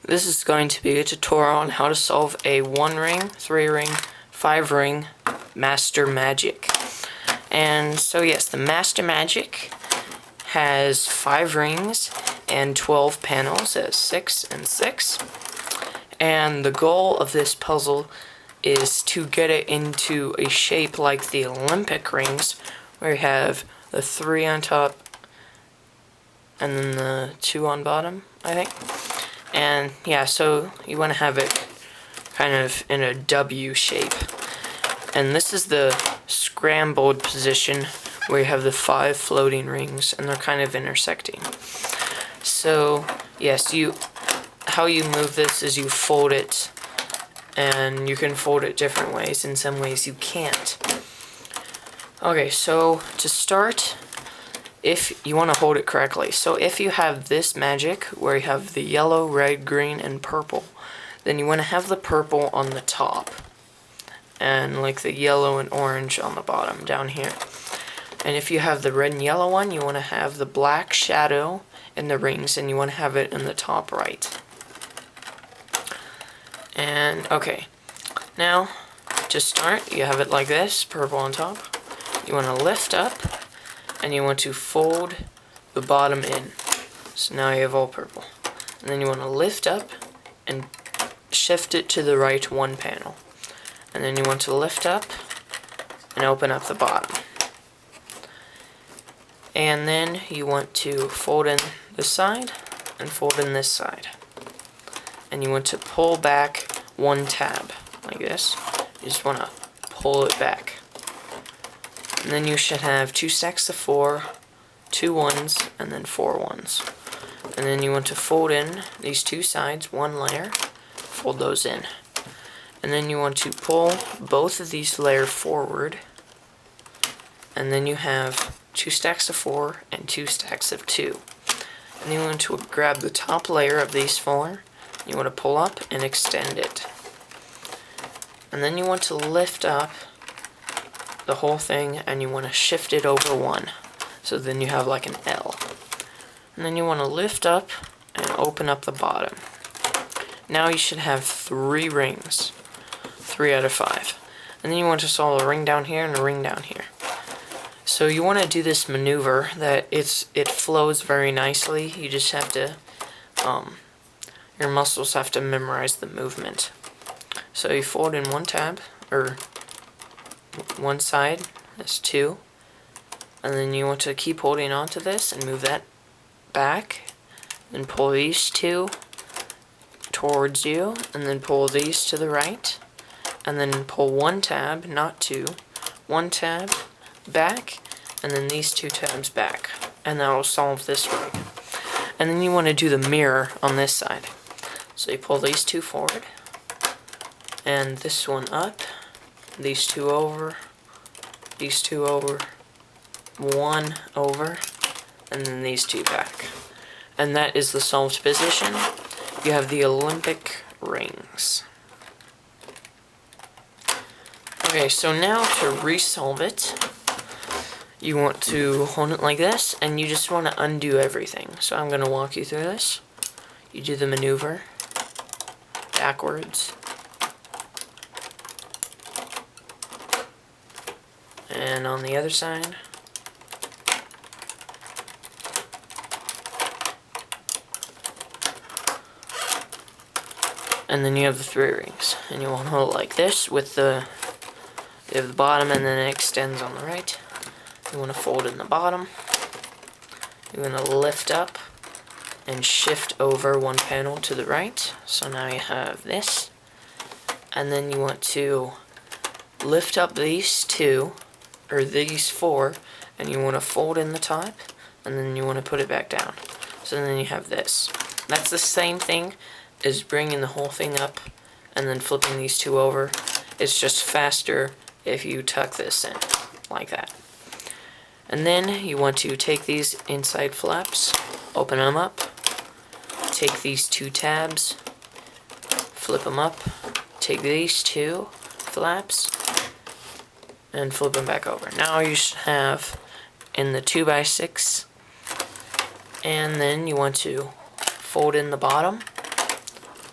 This is going to be a tutorial on how to solve a 1-ring, 3-ring, 5-ring Master Magic. And so yes, the Master Magic has 5 rings and 12 panels at 6 and 6. And the goal of this puzzle is to get it into a shape like the Olympic rings, where you have the 3 on top and then the 2 on bottom, I think. And yeah, so you want to have it kind of in a W shape. And this is the scrambled position where you have the 5 floating rings and they're kind of intersecting. So yes, how you move this is you fold it, and you can fold it different ways. In some ways you can't. Okay, so to start, if you want to hold it correctly, so if you have this magic where you have the yellow, red, green, and purple, then you want to have the purple on the top and like the yellow and orange on the bottom down here. And if you have the red and yellow one, you want to have the black shadow in the rings, and you want to have it in the top right. And okay, now to start, you have it like this, purple on top. You want to lift up and you want to fold the bottom in. So now you have all purple. And then you want to lift up and shift it to the right 1 panel. And then you want to lift up and open up the bottom. And then you want to fold in this side and fold in this side. And you want to pull back 1 tab like this. You just want to pull it back. And then you should have 2 stacks of 4, 2 1s, and then 4 1s. And then you want to fold in these 2 sides, 1 layer, fold those in. And then you want to pull both of these layers forward. And then you have 2 stacks of 4 and 2 stacks of 2. And then you want to grab the top layer of these 4. You want to pull up and extend it. And then you want to lift up the whole thing, and you want to shift it over 1. So then you have like an L. And then you want to lift up and open up the bottom. Now you should have 3 rings. 3 out of 5. And then you want to solve a ring down here and a ring down here. So you want to do this maneuver that it flows very nicely. You just have to, your muscles have to memorize the movement. So you fold in 1 tab, or 1 side, that's 2. And then you want to keep holding on to this and move that back. And pull these 2 towards you, and then pull these to the right. And then pull 1 tab, not 2, 1 tab back, and then these 2 tabs back. And that will solve this ring. And then you want to do the mirror on this side. So you pull these 2 forward, and this one up, these 2 over, these 2 over, 1 over, and then these 2 back. And that is the solved position. You have the Olympic rings. Okay, so now to resolve it, you want to hold it like this, and you just want to undo everything. So I'm going to walk you through this. You do the maneuver backwards. And on the other side. And then you have the 3 rings. And you want to hold it like this with you have the bottom, and then it extends on the right. You want to fold in the bottom. You're going to lift up and shift over 1 panel to the right. So now you have this. And then you want to lift up these 2, or these 4, and you want to fold in the top, and then you want to put it back down. So then you have this. That's the same thing as bringing the whole thing up and then flipping these 2 over. It's just faster if you tuck this in like that. And then you want to take these inside flaps, open them up, take these 2 tabs, flip them up, take these 2 flaps, and flip them back over. Now you should have in the 2x6, and then you want to fold in the bottom,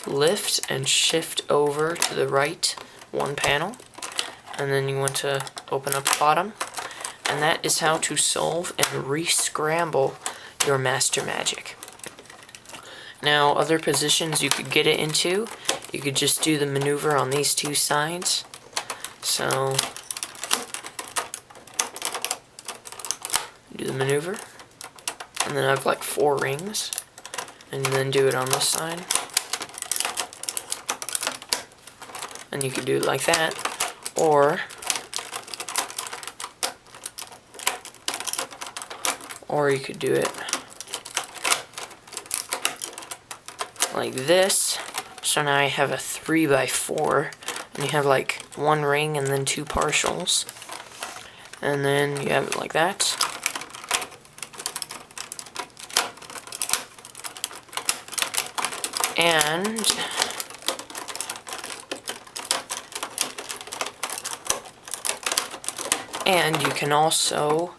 lift and shift over to the right one panel, and then you want to open up the bottom, and that is how to solve and re-scramble your Master Magic. Now, other positions you could get it into, you could just do the maneuver on these two sides. So, do the maneuver, and then I have like 4 rings, and then do it on this side. And you could do it like that, or you could do it like this. So now I have a 3x4, and you have like 1 ring and then 2 partials, and then you have it like that. And you can also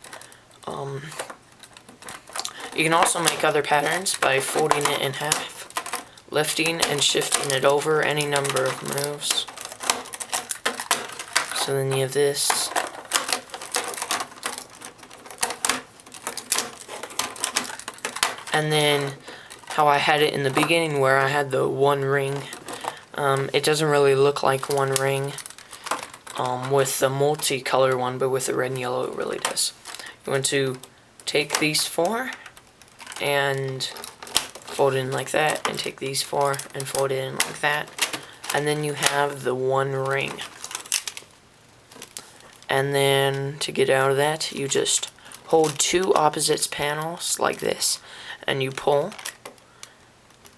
make other patterns by folding it in half, lifting and shifting it over any number of moves. So then you have this. And then how I had it in the beginning where I had the 1 ring, it doesn't really look like 1 ring with the multicolor one, but with the red and yellow it really does. You want to take these 4 and fold it in like that, and take these 4 and fold it in like that, and then you have the 1 ring. And then to get out of that, you just hold 2 opposites panels like this, and you pull,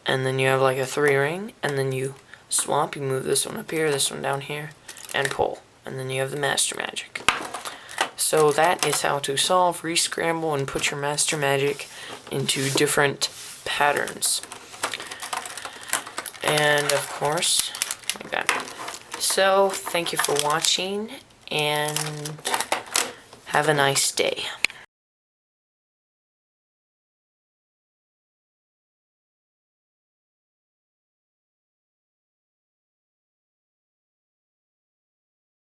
and then you have like a 3 ring, and then you swap, you move this one up here, this one down here, and pull, and then you have the Master Magic. So that is how to solve, re-scramble, and put your Master Magic into different patterns. And of course, like that. So thank you for watching, and have a nice day.